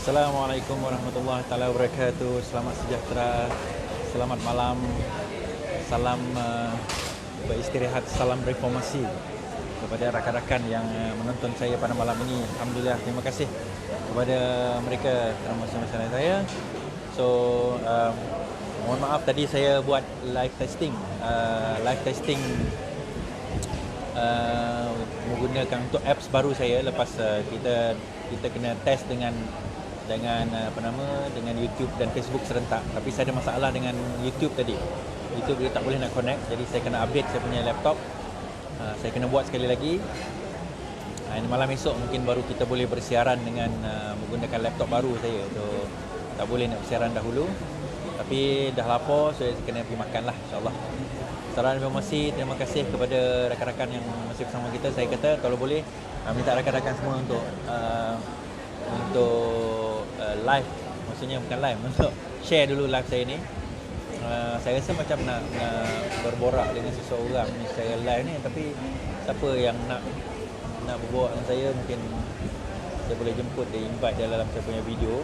Assalamualaikum warahmatullahi taala wabarakatuh. Selamat sejahtera, selamat malam, salam beristirahat, salam reformasi kepada rakan-rakan yang menonton saya pada malam ini. Alhamdulillah, terima kasih kepada mereka termasuk masalah saya. So, mohon maaf tadi saya buat live testing, menggunakan untuk apps baru saya lepas kita kena test dengan dengan YouTube dan Facebook serentak. Tapi saya ada masalah dengan YouTube tadi. YouTube dia tak boleh nak connect, jadi saya kena update saya punya laptop. Saya kena buat sekali lagi. Ini malam esok mungkin baru kita boleh bersiaran dengan menggunakan laptop baru saya. So tak boleh nak bersiaran dahulu. Tapi dah lapar, so saya kena pergi makan lah, insyaAllah. Salam informasi, terima kasih kepada rakan-rakan yang masih bersama kita. Saya kata kalau boleh minta rakan-rakan semua untuk live, maksudnya bukan live, untuk share dulu live saya ni. Saya rasa macam nak berborak dengan seseorang ni saya live ni, tapi siapa yang nak berborak dengan saya, mungkin saya boleh jemput dia, invite dia dalam saya punya video.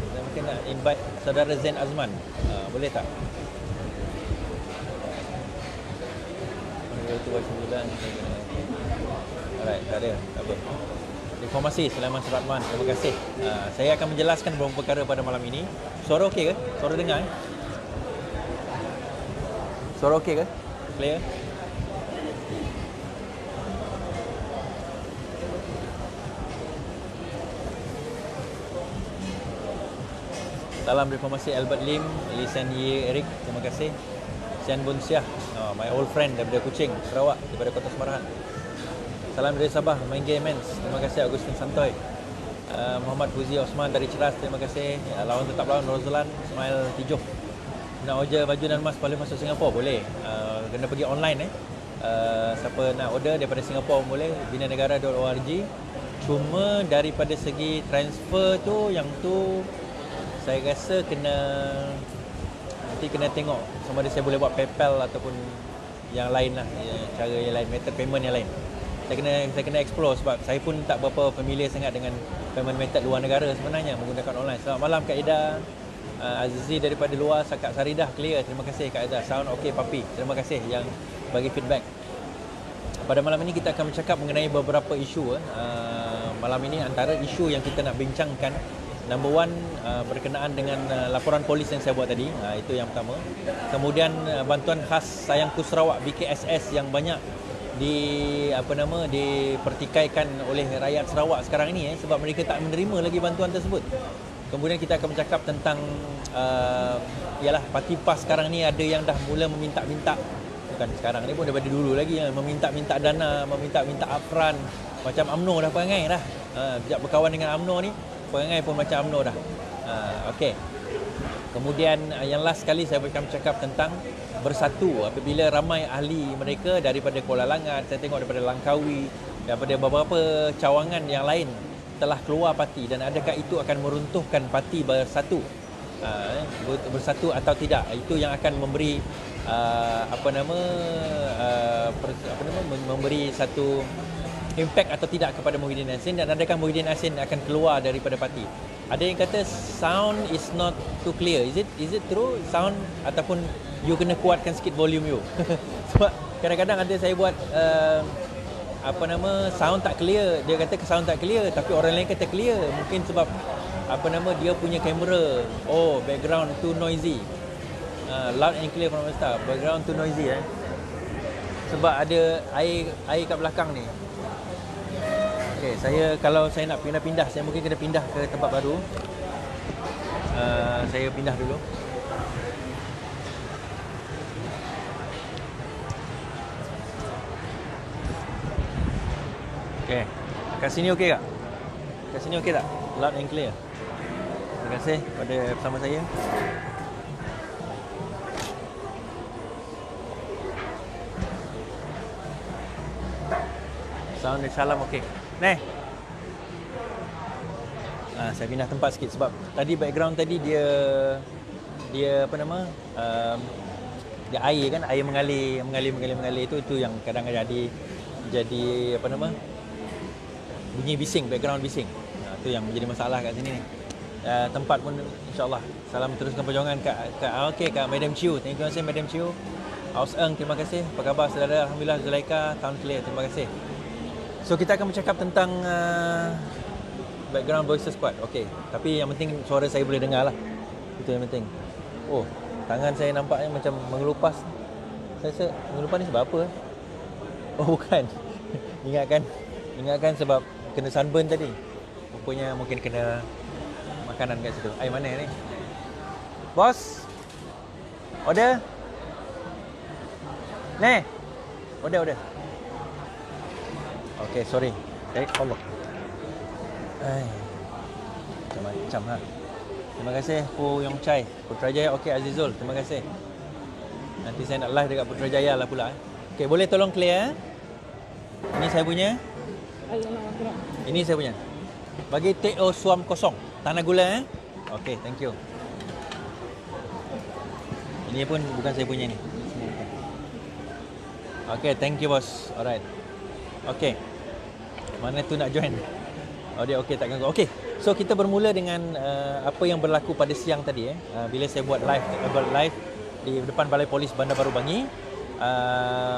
Saya mungkin nak invite saudara Zain Azman, boleh tak? Alright, tak ada, tak apa. Informasi Sulaiman Suratman, terima kasih. Saya akan menjelaskan beberapa perkara pada malam ini. Suara okey ke? Suara dengar? Suara okey ke? Clear? Salam reformasi Albert Lim, Lisan Ye Eric, terima kasih. Sian Bun Syah, my old friend daripada Kuching, Sarawak, daripada Kota Semarahan. Salam dari Sabah, main game mens. Terima kasih Agustin Santoy. Muhammad Fuzi Osman dari Ceras, terima kasih. Lawan tetap lawan Rozalan, Ismail Tijoh. Nak order baju dan emas boleh masuk Singapura? Boleh. Kena pergi online siapa nak order daripada Singapura boleh, binanegara.org. Cuma daripada segi transfer tu, yang tu saya rasa nanti kena tengok sama ada saya boleh buat PayPal ataupun yang lain lah, cara yang lain, method payment yang lain. Saya kena explore sebab saya pun tak berapa familiar sangat dengan payment method luar negara sebenarnya menggunakan online. Selamat malam Kak Ida, Azizi daripada luar, Kak Saridah clear. Terima kasih Kak Ida. Sound okey papi. Terima kasih yang bagi feedback. Pada malam ini kita akan bercakap mengenai beberapa isu. Malam ini antara isu yang kita nak bincangkan, number one, berkenaan dengan laporan polis yang saya buat tadi. Itu yang pertama. Kemudian bantuan khas Sayangku Sarawak BKSS yang banyak dipertikaikan oleh rakyat Sarawak sekarang ini sebab mereka tak menerima lagi bantuan tersebut. Kemudian kita akan bercakap tentang ialah parti PAS sekarang ni ada yang dah mula meminta-minta, bukan sekarang ni pun, daripada dulu lagi, meminta-minta dana, meminta-minta upfront, macam UMNO dah perangai dah. Sejak berkawan dengan UMNO ni, perangai pun macam UMNO dah. Okey. Kemudian yang last sekali saya akan bercakap tentang bersatu apabila ramai ahli mereka daripada Kuala Langat, saya tengok daripada Langkawi, daripada beberapa cawangan yang lain telah keluar parti, dan adakah itu akan meruntuhkan parti bersatu, bersatu atau tidak. Itu yang akan memberi memberi satu impact atau tidak kepada Muhyiddin Yassin, dan adakah Muhyiddin Yassin akan keluar daripada parti. Ada yang kata sound is not too clear. Is it true? Sound ataupun you kena kuatkan sikit volume you. Sebab kadang-kadang ada saya buat sound tak clear. Dia kata sound tak clear, tapi orang lain kata clear. Mungkin sebab dia punya kamera. Oh, background too noisy. Loud and clear from the start. Background too noisy sebab ada air kat belakang ni. Okay, kalau saya nak pindah-pindah, saya mungkin kena pindah ke tempat baru. Saya pindah dulu. Okay, kat sini okey tak? Kat sini okey tak? Loud and clear. Terima kasih pada bersama saya. Sound insyaAllah okey. Saya pindah tempat sikit sebab tadi background tadi dia dia air kan, air mengalir itu yang kadang-kadang jadi bunyi bising, background bising. Itu yang menjadi masalah kat sini ni. Tempat pun insyaAllah salam teruskan perjuangan kat Madam Chiu. Thank you Madam Chiu. Aus Eng, terima kasih. Apa khabar saudara? Alhamdulillah. Zulaika, Town Clear, terima kasih. So kita akan bercakap tentang background voices squad. Okey, tapi yang penting suara saya boleh dengar lah. Itu yang penting. Oh, tangan saya nampaknya macam mengelupas. Saya rasa mengelupas ni sebab apa? Oh bukan. Ingatkan sebab kena sunburn tadi. Rupanya mungkin kena makanan kat situ. Ai mana ni? Bos. Order. Ni. Order. Okay, sorry. Allah. Macam-macam ha. Terima kasih Pu Yong Chai. Putrajaya. Okey Azizul, terima kasih. Nanti saya nak live dekat Putrajaya lah pula. Okey, boleh tolong clear? Ini saya punya. Ini saya punya. Bagi TO suam kosong. Tanah gula Okey, thank you. Ini pun bukan saya punya ni. Okey, thank you bos. Alright. Okey. Mana tu nak join? Oh dia okey, tak ganggu. Okey. So kita bermula dengan apa yang berlaku pada siang tadi bila saya buat live di depan Balai Polis Bandar Baru Bangi.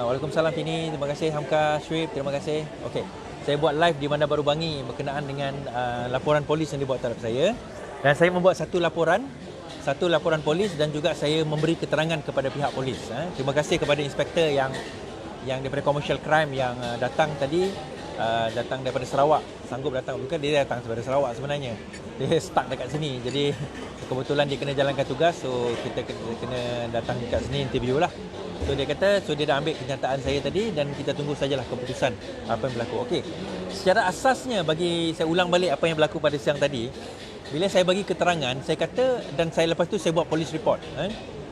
Waalaikumsalam Fini, terima kasih Hamka Shuib, terima kasih. Okey. Saya buat live di Bandar Baru Bangi berkenaan dengan laporan polis yang dibuat terhadap saya. Dan saya membuat satu laporan polis dan juga saya memberi keterangan kepada pihak polis. Terima kasih kepada inspektor yang daripada commercial crime yang datang tadi, datang daripada Sarawak, sanggup datang. Bukan dia datang daripada Sarawak sebenarnya, dia stuck dekat sini, jadi kebetulan dia kena jalankan tugas, so kita kena datang dekat sini interview lah. So dia kata, dia dah ambil kenyataan saya tadi dan kita tunggu sajalah keputusan apa yang berlaku. Okey, secara asasnya bagi saya ulang balik apa yang berlaku pada siang tadi. Bila saya bagi keterangan, saya kata, dan saya lepas tu saya buat police report.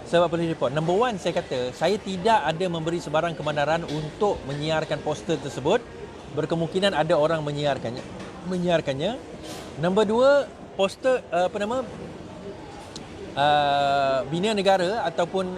Saya buat police report. Number one, saya kata, saya tidak ada memberi sebarang kebenaran untuk menyiarkan poster tersebut. Berkemungkinan ada orang menyiarkannya. Number dua, poster Bina Negara ataupun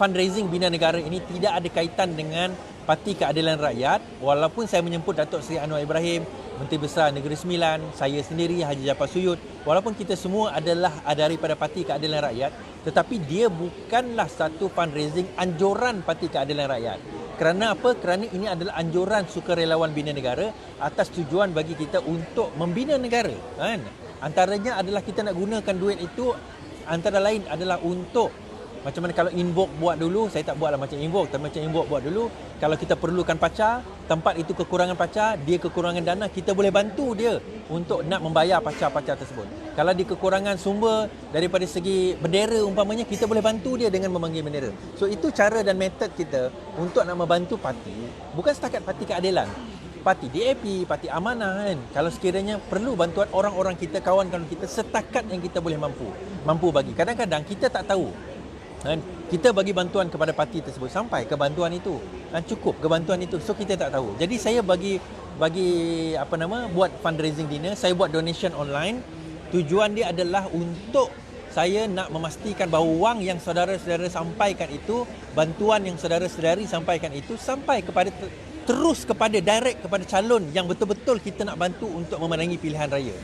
fundraising Bina Negara ini tidak ada kaitan dengan Parti Keadilan Rakyat. Walaupun saya menyebut Datuk Seri Anwar Ibrahim, Menteri Besar Negeri Sembilan, saya sendiri Haji Jaafar Suyut, walaupun kita semua adalah daripada Parti Keadilan Rakyat, tetapi dia bukanlah satu fundraising anjuran Parti Keadilan Rakyat. Kerana apa? Kerana ini adalah anjuran sukarelawan Bina Negara atas tujuan bagi kita untuk membina negara. Antaranya adalah kita nak gunakan duit itu, antara lain adalah untuk macam mana kalau Invoke buat dulu, saya tak buatlah macam Invoke, tapi macam Invoke buat dulu. Kalau kita perlukan pacar, tempat itu kekurangan pacar, dia kekurangan dana, kita boleh bantu dia untuk nak membayar pacar-pacar tersebut. Kalau dia kekurangan sumber daripada segi bendera umpamanya, kita boleh bantu dia dengan memanggil bendera. So itu cara dan metod kita untuk nak membantu parti, bukan setakat Parti Keadilan. Parti DAP, Parti Amanah kan. Kalau sekiranya perlu bantuan orang-orang kita, kawan-kawan kita, setakat yang kita boleh mampu bagi. Kadang-kadang kita tak tahu. Kita bagi bantuan kepada parti tersebut, sampai ke bantuan itu cukup ke bantuan itu, so kita tak tahu. Jadi saya bagi buat fundraising dinner, saya buat donation online. Tujuan dia adalah untuk saya nak memastikan bahawa wang yang saudara-saudara sampaikan itu, bantuan yang saudara-saudari sampaikan itu sampai kepada terus kepada direct kepada calon yang betul-betul kita nak bantu untuk memenangi pilihan raya.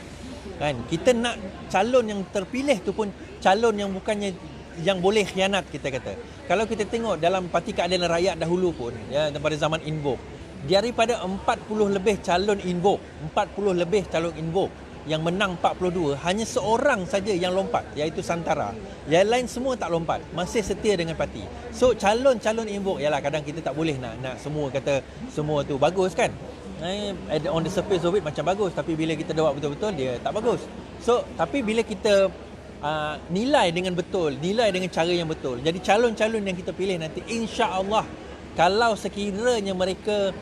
Kita nak calon yang terpilih tu pun calon yang bukannya yang boleh khianat, kita kata. Kalau kita tengok dalam Parti Keadilan Rakyat dahulu pun, pada zaman Invoke, daripada 40 lebih calon Invoke yang menang 42, hanya seorang saja yang lompat, iaitu Santara. Yang lain semua tak lompat, masih setia dengan parti. So calon-calon Invoke, yalah kadang kita tak boleh nak semua kata semua tu bagus kan. On the surface of it macam bagus, tapi bila kita buat betul-betul dia tak bagus. So tapi bila kita nilai dengan betul, nilai dengan cara yang betul, jadi calon-calon yang kita pilih nanti, insya-Allah, kalau sekiranya mereka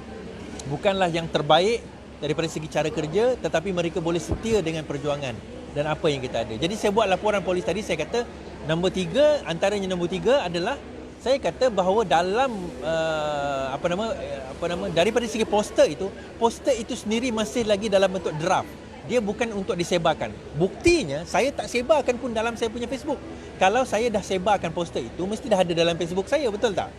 bukanlah yang terbaik daripada segi cara kerja, tetapi mereka boleh setia dengan perjuangan dan apa yang kita ada. Jadi saya buat laporan polis tadi, saya kata antaranya nombor 3 adalah saya kata bahawa dalam daripada segi poster itu sendiri masih lagi dalam bentuk draft. Dia bukan untuk disebarkan. Buktinya, saya tak sebarkan pun dalam saya punya Facebook. Kalau saya dah sebarkan poster itu, mesti dah ada dalam Facebook saya, betul tak?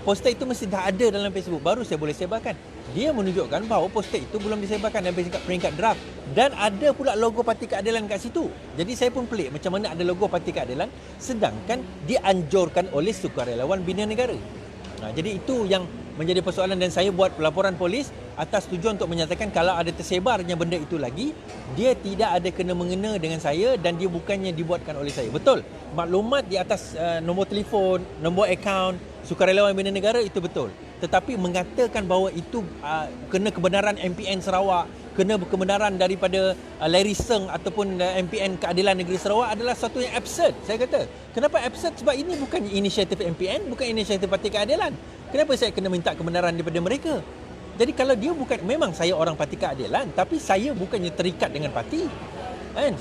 poster itu mesti dah ada dalam Facebook, baru saya boleh sebarkan. Dia menunjukkan bahawa poster itu belum disebarkan dalam peringkat draft. Dan ada pula logo Parti Keadilan kat situ. Jadi saya pun pelik macam mana ada logo Parti Keadilan sedangkan dianjurkan oleh sukarelawan bina negara. Jadi itu yang menjadi persoalan dan saya buat laporan polis atas tujuan untuk menyatakan kalau ada tersebarnya benda itu lagi, dia tidak ada kena-mengena dengan saya dan dia bukannya dibuatkan oleh saya. Betul, maklumat di atas nombor telefon, nombor akaun sukarelawan bina negara itu betul. Tetapi mengatakan bahawa itu kena kebenaran MPN Sarawak, kena kebenaran daripada Larry Seng ataupun MPN Keadilan Negeri Sarawak adalah satu yang absurd. Saya kata, kenapa absurd? Sebab ini bukan inisiatif MPN, bukan inisiatif Parti Keadilan. Kenapa saya kena minta kebenaran daripada mereka? Jadi kalau dia bukan, memang saya orang Parti Keadilan, tapi saya bukannya terikat dengan parti.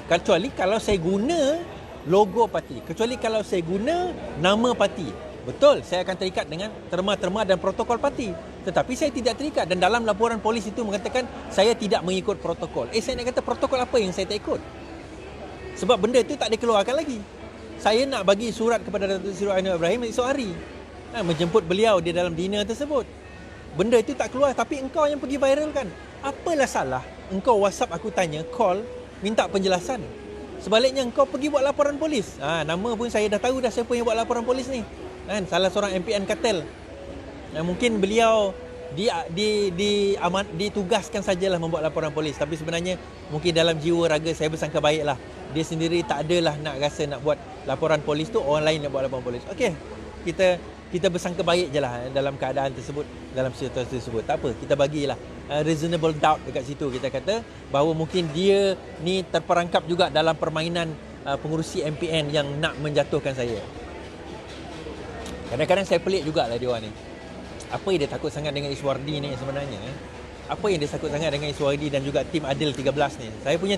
Kecuali kalau saya guna logo parti, kecuali kalau saya guna nama parti. Betul, saya akan terikat dengan terma-terma dan protokol parti. Tetapi saya tidak terikat dan dalam laporan polis itu mengatakan saya tidak mengikut protokol. Saya nak kata protokol apa yang saya tak ikut? Sebab benda itu tak dikeluarkan lagi. Saya nak bagi surat kepada Datuk Seri Anwar Ibrahim esok hari. Menjemput beliau di dalam dinner tersebut. Benda itu tak keluar tapi engkau yang pergi viral kan. Apalah salah engkau WhatsApp aku tanya, call, minta penjelasan. Sebaliknya engkau pergi buat laporan polis. Nama pun saya dah tahu dah siapa yang buat laporan polis ni. Salah seorang MPN Kartel. Mungkin beliau ditugaskan sajalah membuat laporan polis, tapi sebenarnya mungkin dalam jiwa raga saya bersangka baiklah. Dia sendiri tak adalah nak rasa nak buat laporan polis tu, orang lain nak buat laporan polis. Okey, kita bersangka baik je lah dalam keadaan tersebut, dalam situasi tersebut. Tak apa, kita bagilah reasonable doubt dekat situ. Kita kata bahawa mungkin dia ni terperangkap juga dalam permainan pengurusi MPN yang nak menjatuhkan saya. Kadang-kadang saya pelik jugalah dia orang ni. Apa yang dia takut sangat dengan Iswardi ni sebenarnya? Apa yang dia takut sangat dengan Iswardi dan juga tim Adil 13 ni? Saya punya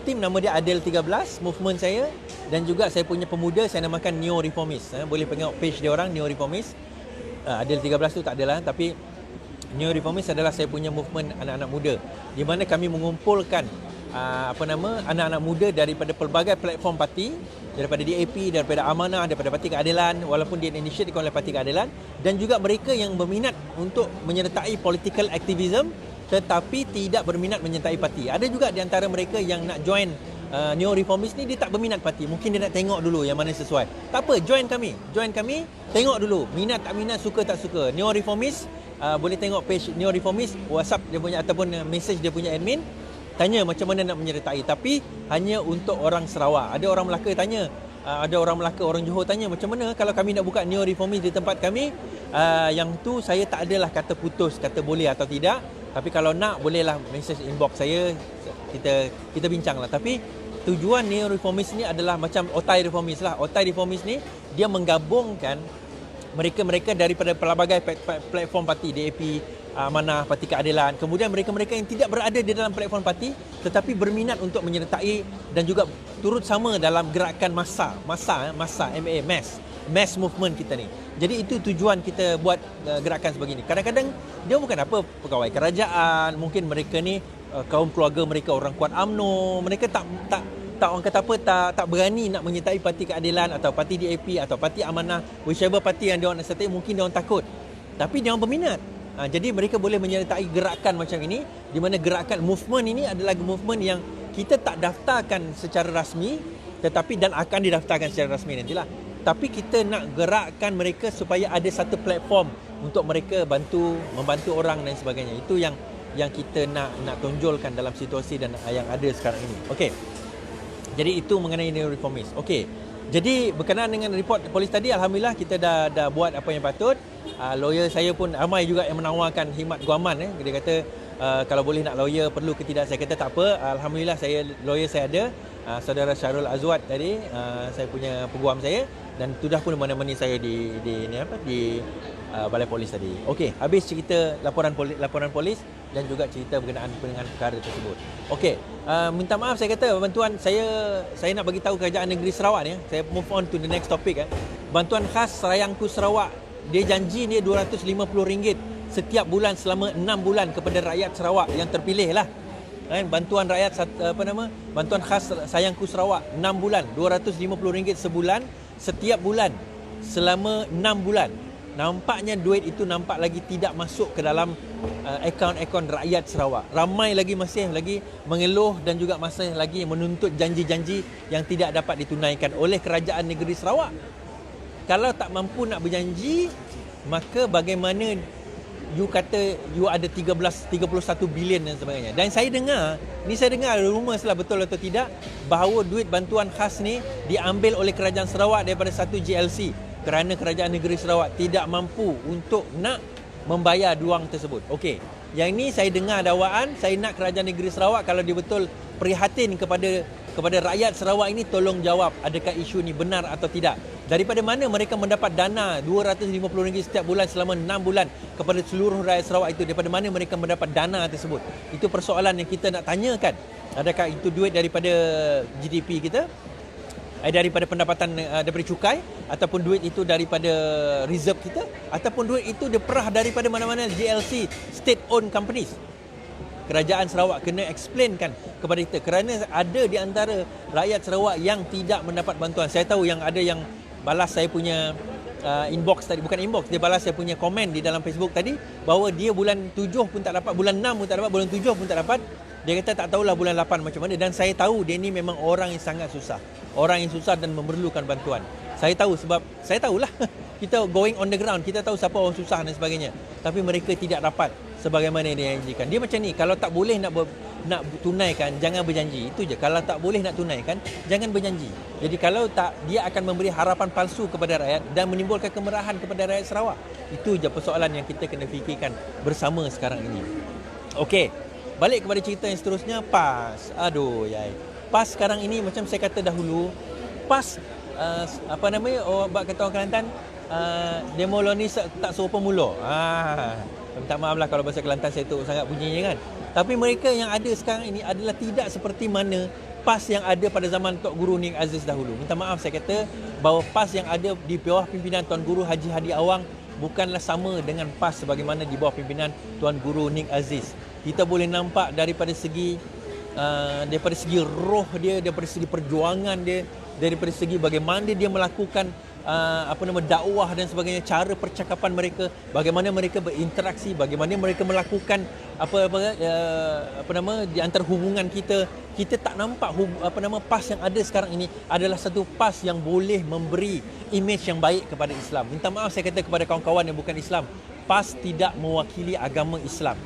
tim nama dia Adil 13, movement saya, dan juga saya punya pemuda saya namakan Neo Reformist. Boleh tengok page dia orang, Neo Reformist. Adil 13 tu tak adalah, tapi Neo Reformist adalah saya punya movement anak-anak muda di mana kami mengumpulkan anak-anak muda daripada pelbagai platform parti, daripada DAP, daripada Amanah, daripada Parti Keadilan, walaupun dia initiated oleh Parti Keadilan, dan juga mereka yang berminat untuk menyertai political activism tetapi tidak berminat menyertai parti. Ada juga di antara mereka yang nak join Neo Reformist ni, dia tak berminat parti, mungkin dia nak tengok dulu yang mana sesuai. Tak apa, join kami, tengok dulu, minat tak minat, suka tak suka. Neo Reformist, boleh tengok page Neo Reformist, WhatsApp dia punya ataupun message dia punya admin, tanya macam mana nak menyertai, tapi hanya untuk orang Sarawak. Ada orang Melaka tanya, orang Johor tanya macam mana kalau kami nak buka Neo Reformist di tempat kami. Yang tu saya tak adalah kata putus, kata boleh atau tidak, tapi kalau nak bolehlah message inbox saya, kita bincanglah. Tapi tujuan Neo Reformist ni adalah macam Otai Reformist lah. Otai Reformist ni dia menggabungkan mereka-mereka daripada pelbagai platform parti, DAP, Amanah, Parti Keadilan, kemudian mereka-mereka yang tidak berada di dalam platform parti tetapi berminat untuk menyertai dan juga turut sama dalam gerakan massa mass movement kita ni. Jadi itu tujuan kita buat gerakan sebegini. Kadang-kadang dia bukan apa pegawai kerajaan, mungkin mereka ni kaum keluarga mereka orang kuat UMNO, mereka tak orang kata apa, tak berani nak menyertai Parti Keadilan atau Parti DAP atau Parti Amanah, whichever parti yang dia orang nak sertai, mungkin dia orang takut. Tapi dia orang berminat. Jadi mereka boleh menyertai gerakan macam ini, di mana gerakan movement ini adalah movement yang kita tak daftarkan secara rasmi, tetapi dan akan didaftarkan secara rasmi nantilah. Tapi kita nak gerakkan mereka supaya ada satu platform untuk mereka membantu orang dan sebagainya. Itu yang kita nak tonjolkan dalam situasi dan yang ada sekarang ini. Okey. Jadi itu mengenai Neo Reformist. Okey. Jadi berkenaan dengan report polis tadi, alhamdulillah kita dah buat apa yang patut. Lawyer saya pun ramai juga yang menawarkan khidmat guaman. Dia kata kalau boleh nak lawyer perlu ke tidak. Saya kata tak apa. Alhamdulillah lawyer saya ada. Saudara Syarul Azwat tadi, saya punya peguam saya, dan sudah pun menemani saya di balai polis tadi. Okey, habis cerita laporan polis dan juga cerita berkenaan dengan perkara tersebut. Okey, minta maaf saya kata bantuan saya nak bagi tahu kerajaan negeri Sarawak ni. Saya move on to the next topic. Bantuan khas Sayangku Sarawak, dia janji ni RM250 setiap bulan selama 6 bulan kepada rakyat Sarawak yang terpilih lah. Bantuan rakyat bantuan khas Sayangku Sarawak 6 bulan, RM250 sebulan setiap bulan selama 6 bulan. nampaknya duit itu nampak lagi tidak masuk ke dalam akaun-akaun rakyat Sarawak. Ramai lagi masih lagi mengeluh dan juga masih lagi menuntut janji-janji yang tidak dapat ditunaikan oleh kerajaan negeri Sarawak. Kalau tak mampu nak berjanji, maka bagaimana you kata you ada 31 bilion dan sebagainya. Dan saya dengar rumor salah betul atau tidak, bahawa duit bantuan khas ni diambil oleh kerajaan Sarawak daripada satu GLC kerana kerajaan negeri Sarawak tidak mampu untuk nak membayar wang tersebut. Okey, yang ini saya dengar dakwaan, saya nak kerajaan negeri Sarawak kalau dia betul prihatin kepada rakyat Sarawak ini, tolong jawab adakah isu ni benar atau tidak. Daripada mana mereka mendapat dana RM250 setiap bulan selama 6 bulan kepada seluruh rakyat Sarawak itu? Daripada mana mereka mendapat dana tersebut? Itu persoalan yang kita nak tanyakan. Adakah itu duit daripada GDP kita? Daripada pendapatan daripada cukai, ataupun duit itu daripada reserve kita, ataupun duit itu diperah daripada mana-mana GLC, state owned companies. Kerajaan Sarawak kena explainkan kepada kita, kerana ada di antara rakyat Sarawak yang tidak mendapat bantuan. Saya tahu yang ada yang balas saya punya inbox tadi, bukan inbox, dia balas saya punya komen di dalam Facebook tadi, bahawa dia bulan 7 pun tak dapat, bulan 6 pun tak dapat, bulan 7 pun tak dapat. Dia kata tak tahulah bulan 8 macam mana. Dan saya tahu dia ni memang orang yang sangat susah, orang yang susah dan memerlukan bantuan. Saya tahu, sebab saya tahulah kita going on the ground, kita tahu siapa orang susah dan sebagainya. Tapi mereka tidak dapat sebagaimana dia janjikan. Dia macam ni, kalau tak boleh nak tunaikan, jangan berjanji. Itu je. Kalau tak boleh nak tunaikan, jangan berjanji. Jadi kalau tak, dia akan memberi harapan palsu kepada rakyat dan menimbulkan kemarahan kepada rakyat Sarawak. Itu je persoalan yang kita kena fikirkan bersama sekarang ini. Okey, balik kepada cerita yang seterusnya, PAS. Aduh, yai. PAS sekarang ini macam saya kata dahulu, PAS bak kata orang Kelantan, demo ni tak serupa mula. Minta maaf lah kalau bahasa Kelantan saya tu sangat bunyinya kan. Tapi mereka yang ada sekarang ini adalah tidak seperti mana PAS yang ada pada zaman Tok Guru Ning Aziz dahulu. Minta maaf saya kata bahawa PAS yang ada di bawah pimpinan Tuan Guru Haji Hadi Awang bukanlah sama dengan PAS sebagaimana di bawah pimpinan Tuan Guru Ning Aziz. Kita boleh nampak daripada segi roh dia, daripada segi perjuangan dia, daripada segi bagaimana dia melakukan dakwah dan sebagainya, cara percakapan mereka, bagaimana mereka berinteraksi, bagaimana mereka melakukan di antara hubungan kita tak nampak PAS yang ada sekarang ini adalah satu PAS yang boleh memberi imej yang baik kepada Islam. Minta maaf saya kata kepada kawan-kawan yang bukan Islam, PAS tidak mewakili agama Islam.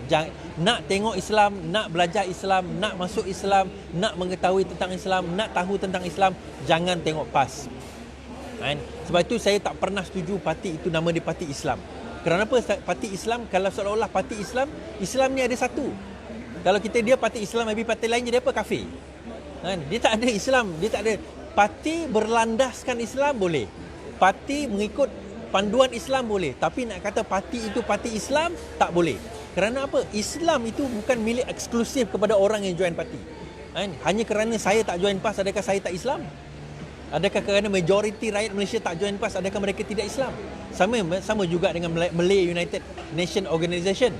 Nak tengok Islam, nak belajar Islam, nak masuk Islam, nak mengetahui tentang Islam, nak tahu tentang Islam, jangan tengok PAS. Sebab itu saya tak pernah setuju parti itu nama dia Parti Islam. Kenapa Parti Islam? Kalau seolah-olah Parti Islam, Islam ni ada satu. Kalau dia Parti Islam, habis parti lain jadi apa? Kafir. Dia tak ada Islam, dia tak ada. Parti berlandaskan Islam boleh, parti mengikut panduan Islam boleh, tapi nak kata parti itu Parti Islam tak boleh. Kerana apa? Islam itu bukan milik eksklusif kepada orang yang join parti. Hanya kerana saya tak join PAS, adakah saya tak Islam? Adakah kerana majoriti rakyat Malaysia tak join PAS, adakah mereka tidak Islam? Sama juga dengan Malay United Nation Organisation.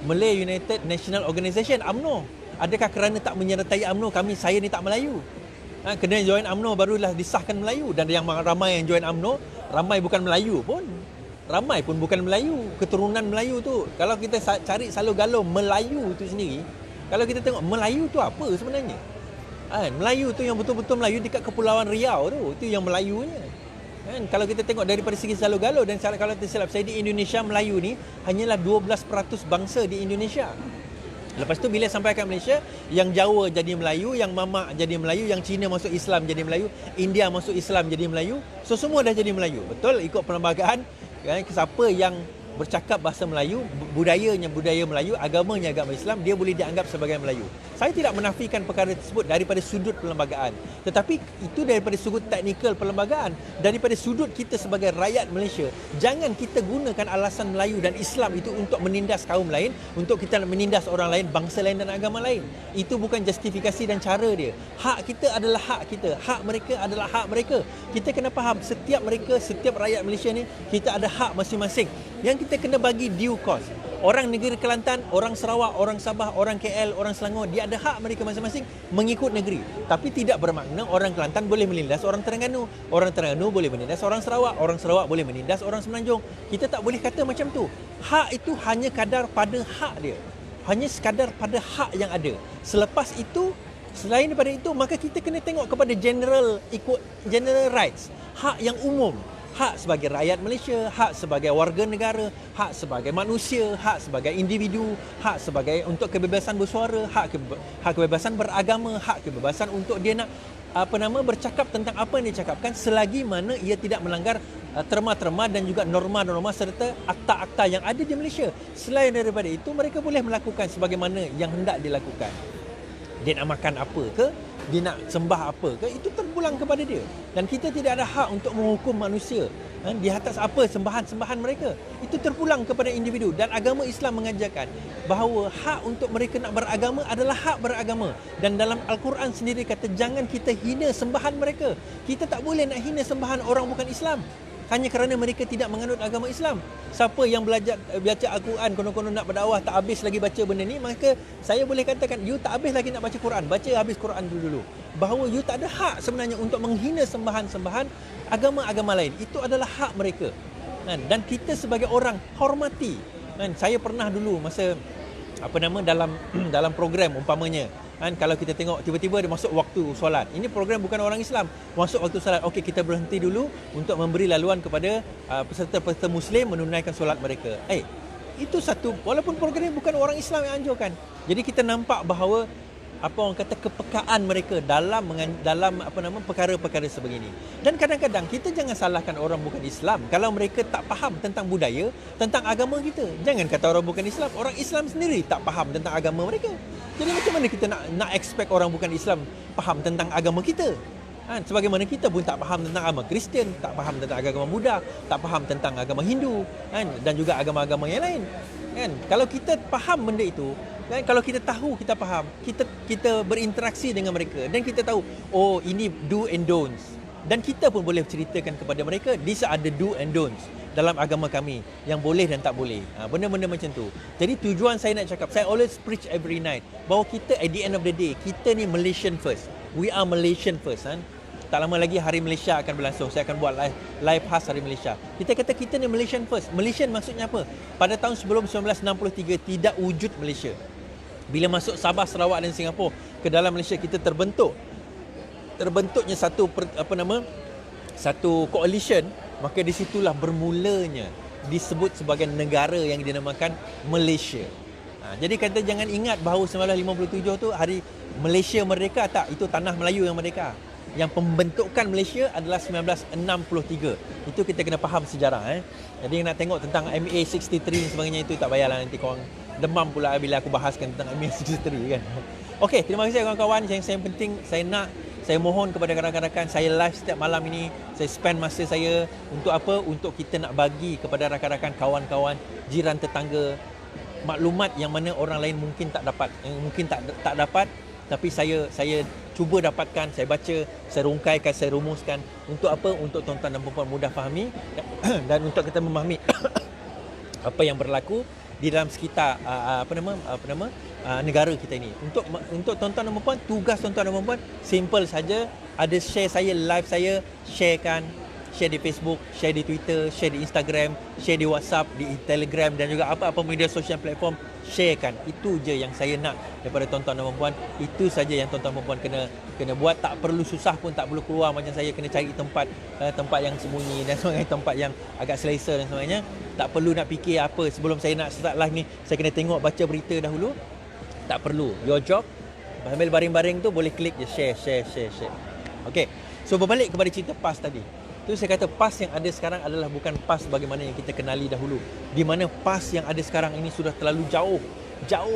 Malay United National Organisation, UMNO. Adakah kerana tak menyertai UMNO saya ni tak Melayu? Kena join UMNO barulah disahkan Melayu. Dan yang ramai yang join UMNO, ramai bukan Melayu pun. Ramai pun bukan Melayu, keturunan Melayu tu. Kalau kita cari selalu galau Melayu tu sendiri, kalau kita tengok Melayu tu apa sebenarnya? Melayu tu yang betul-betul Melayu dekat Kepulauan Riau tu, itu yang Melayunya. Kalau kita tengok daripada segi selalu galau, dan kalau tersilap saya di Indonesia, Melayu ni hanyalah 12% bangsa di Indonesia. Lepas tu bila sampai ke Malaysia, yang Jawa jadi Melayu, yang Mamak jadi Melayu, yang Cina masuk Islam jadi Melayu, India masuk Islam jadi Melayu. So semua dah jadi Melayu. Betul, ikut perlembagaan, siapa yang bercakap bahasa Melayu, budayanya budaya Melayu, agamanya agama Islam, dia boleh dianggap sebagai Melayu. Saya tidak menafikan perkara tersebut daripada sudut perlembagaan, tetapi itu daripada sudut teknikal perlembagaan. Daripada sudut kita sebagai rakyat Malaysia, jangan kita gunakan alasan Melayu dan Islam itu untuk menindas kaum lain, untuk kita menindas orang lain, bangsa lain dan agama lain. Itu bukan justifikasi dan cara dia. Hak kita adalah hak kita, hak mereka adalah hak mereka. Kita kena faham, setiap rakyat Malaysia ni, kita ada hak masing-masing yang kita kena bagi due course. Orang negeri Kelantan, orang Sarawak, orang Sabah, orang KL, orang Selangor, dia ada hak mereka masing-masing mengikut negeri. Tapi tidak bermakna orang Kelantan boleh menindas orang Terengganu, orang Terengganu boleh menindas orang Sarawak boleh menindas orang Semenanjung. Kita tak boleh kata macam tu. Hak itu hanya kadar pada hak dia. Hanya sekadar pada hak yang ada. Selepas itu, selain daripada itu, maka kita kena tengok kepada general rights, hak yang umum. Hak sebagai rakyat Malaysia, hak sebagai warga negara, hak sebagai manusia, hak sebagai individu, hak sebagai untuk kebebasan bersuara, hak kebebasan beragama, hak kebebasan untuk dia nak bercakap tentang apa yang dia cakapkan selagi mana ia tidak melanggar terma-terma dan juga norma-norma serta akta-akta yang ada di Malaysia. Selain daripada itu, mereka boleh melakukan sebagaimana yang hendak dilakukan. Dia nak makan apa ke, dia nak sembah apa ke, itu terpulang kepada dia. Dan kita tidak ada hak untuk menghukum manusia di atas apa sembahan-sembahan mereka. Itu terpulang kepada individu. Dan agama Islam mengajarkan bahawa hak untuk mereka nak beragama adalah hak beragama. Dan dalam Al-Quran sendiri kata jangan kita hina sembahan mereka. Kita tak boleh nak hina sembahan orang bukan Islam hanya kerana mereka tidak menganut agama Islam. Siapa yang baca Al-Quran konon-konon nak berdakwah tak habis lagi baca benda ni, maka saya boleh katakan you tak habis lagi nak baca Quran. Baca habis Quran dulu. Bahawa you tak ada hak sebenarnya untuk menghina sembahan-sembahan agama-agama lain. Itu adalah hak mereka. Dan kita sebagai orang hormati. Saya pernah dulu masa dalam program umpamanya, kalau kita tengok tiba-tiba dia masuk waktu solat. Ini program bukan orang Islam. Masuk waktu solat. Okey, kita berhenti dulu untuk memberi laluan kepada peserta-peserta Muslim menunaikan solat mereka. Itu satu, walaupun program ini bukan orang Islam yang anjurkan. Jadi kita nampak bahawa orang kata kepekaan mereka dalam perkara-perkara sebegini. Dan kadang-kadang kita jangan salahkan orang bukan Islam kalau mereka tak faham tentang budaya, tentang agama kita. Jangan kata orang bukan Islam, orang Islam sendiri tak faham tentang agama mereka. Jadi macam mana kita nak expect orang bukan Islam faham tentang agama kita? Sebagaimana kita pun tak faham tentang agama Kristian, tak faham tentang agama Buddha, tak faham tentang agama Hindu, dan juga agama-agama yang lain. Kalau kita faham benda itu, kalau kita tahu, kita faham, kita berinteraksi dengan mereka dan kita tahu, oh ini do and don'ts. Dan kita pun boleh ceritakan kepada mereka, these are the do and don'ts dalam agama kami yang boleh dan tak boleh. Benda-benda macam tu. Jadi tujuan saya nak cakap, saya always preach every night bahawa kita at the end of the day, kita ni Malaysian first. We are Malaysian first. Tak lama lagi Hari Malaysia akan berlangsung. Saya akan buat live khas Hari Malaysia. Kita kata kita ni Malaysian first. Malaysian maksudnya apa? Pada tahun sebelum 1963 tidak wujud Malaysia. Bila masuk Sabah, Sarawak dan Singapura ke dalam Malaysia, kita terbentuknya satu coalition, maka di situlah bermulanya disebut sebagai negara yang dinamakan Malaysia. Jadi kata jangan ingat bahawa 1957 tu hari Malaysia merdeka, tak, itu tanah Melayu yang merdeka. Yang pembentukan Malaysia adalah 1963. Itu kita kena faham sejarah. Jadi nak tengok tentang MA63 dan sebagainya, itu tak payahlah, nanti korang demam pula bila aku bahaskan tentang MA63 kan. Okey, terima kasih kawan-kawan. Yang penting saya mohon kepada rakan-rakan, saya live setiap malam ini, saya spend masa saya untuk apa? Untuk kita nak bagi kepada rakan-rakan, kawan-kawan, jiran, tetangga maklumat yang mana orang lain mungkin tak dapat, yang mungkin tak dapat, tapi saya cuba dapatkan, saya baca, saya rungkaikan, saya rumuskan. Untuk apa? Untuk tuan-tuan dan puan-puan mudah fahami dan untuk kita memahami apa yang berlaku di dalam sekitar negara kita ini. Untuk tuan-tuan dan puan-puan, tugas tuan-tuan dan puan-puan simple saja, ada share saya, live saya, share di Facebook, share di Twitter, share di Instagram, share di WhatsApp, di Telegram dan juga apa-apa media sosial platform, sharekan. Itu je yang saya nak daripada tuan-tuan dan puan-puan. Itu saja yang tuan-tuan dan puan-puan kena buat. Tak perlu susah pun, tak perlu keluar macam saya kena cari tempat yang sembunyi dan sebagainya, tempat yang agak selesa dan sebagainya. Tak perlu nak fikir apa sebelum saya nak start live ni, saya kena tengok baca berita dahulu. Tak perlu. Your job sambil baring-baring tu boleh klik je share. Okey. So berbalik kepada cerita PAS tadi. Itu saya kata PAS yang ada sekarang adalah bukan PAS bagaimana yang kita kenali dahulu. Di mana PAS yang ada sekarang ini sudah terlalu jauh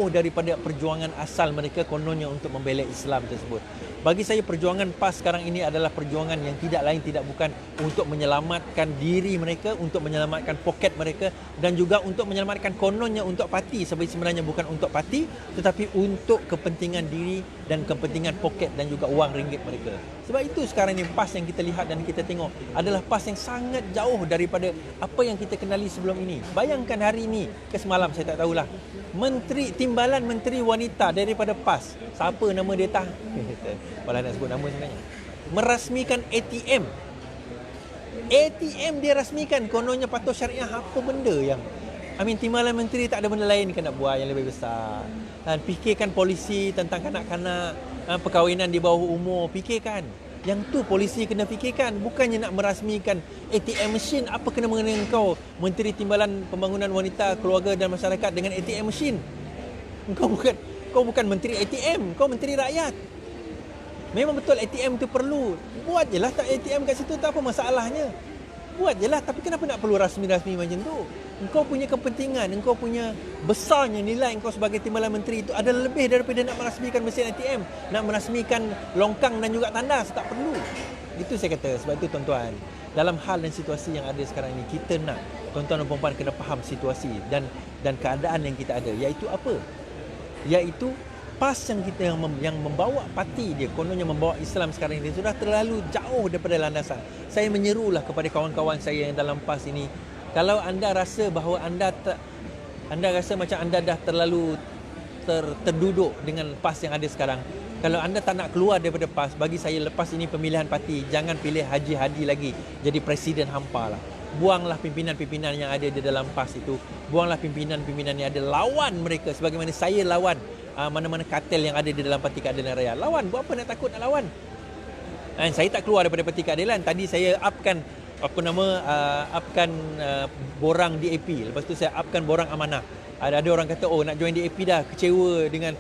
daripada perjuangan asal mereka kononnya untuk membela Islam tersebut. Bagi saya perjuangan PAS sekarang ini adalah perjuangan yang tidak lain tidak bukan untuk menyelamatkan diri mereka, untuk menyelamatkan poket mereka dan juga untuk menyelamatkan kononnya untuk parti, sebenarnya bukan untuk parti tetapi untuk kepentingan diri dan kepentingan poket dan juga wang ringgit mereka. Sebab itu sekarang ni PAS yang kita lihat dan kita tengok adalah PAS yang sangat jauh daripada apa yang kita kenali sebelum ini. Bayangkan hari ini ke semalam, saya tak tahulah, Timbalan Menteri Wanita daripada PAS, siapa nama dia tak? Malah nak sebut nama sebenarnya, merasmikan ATM. ATM dia rasmikan, kononnya patuh syariah. Apa benda yang Timbalan Menteri tak ada benda lain kan nak buat yang lebih besar? Dan fikirkan polisi tentang kanak-kanak, perkahwinan di bawah umur, fikirkan. Yang tu polisi kena fikirkan, bukannya nak merasmikan ATM machine. Apa kena mengenai engkau, Menteri Timbalan Pembangunan Wanita, Keluarga dan Masyarakat, dengan ATM machine? Kau bukan menteri ATM, kau menteri rakyat. Memang betul ATM tu perlu. Buat je lah tak ATM kat situ, tak apa masalahnya. Buat je lah, tapi kenapa nak perlu rasmi-rasmi macam tu? Engkau punya kepentingan, engkau punya besarnya nilai engkau sebagai timbalan menteri itu adalah lebih daripada nak merasmikan mesin ATM, nak merasmikan longkang dan juga tandas. Tak perlu. Itu saya kata. Sebab itu tuan-tuan, dalam hal dan situasi yang ada sekarang ini, kita nak tuan-tuan dan puan-puan kena faham situasi dan keadaan yang kita ada. Iaitu apa? Iaitu PAS yang membawa parti dia, kononnya membawa Islam sekarang ini, sudah terlalu jauh daripada landasan. Saya menyerulah kepada kawan-kawan saya yang dalam PAS ini, kalau anda rasa bahawa anda rasa macam anda dah terlalu terduduk dengan PAS yang ada sekarang, kalau anda tak nak keluar daripada PAS, bagi saya lepas ini pemilihan parti, jangan pilih Haji Hadi lagi jadi presiden hampa lah. Buanglah pimpinan-pimpinan yang ada di dalam PAS itu. Buanglah pimpinan-pimpinan yang ada, lawan mereka sebagaimana saya lawan mana-mana kartel yang ada di dalam Parti Keadilan Raya. Lawan, buat apa nak takut nak lawan? Saya tak keluar daripada Parti Keadilan. Tadi saya upkan borang DAP. Lepas tu saya upkan borang amanah. Ada orang kata, oh nak join DAP dah, kecewa dengan